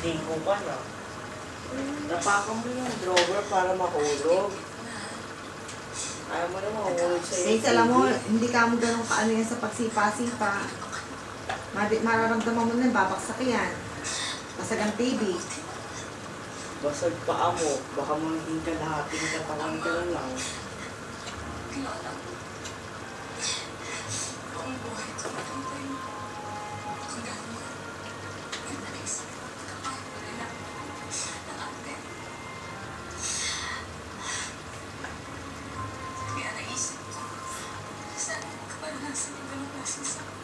Ligo ka na. Tapakan mo yung drawer para mahulog. Ayaw mo na mahulog sa'yo. Guys, alam mo, hindi ka mo ganun kaano yan sa pagsipa-sipa. Mararamdaman mo na, babaksak yan. Basag ang TV. Basag paa mo. Baka mo naging kalahating katawan ka na lang. Kaya naisip ko, sana ka pa lang sa mga klaseng sakit.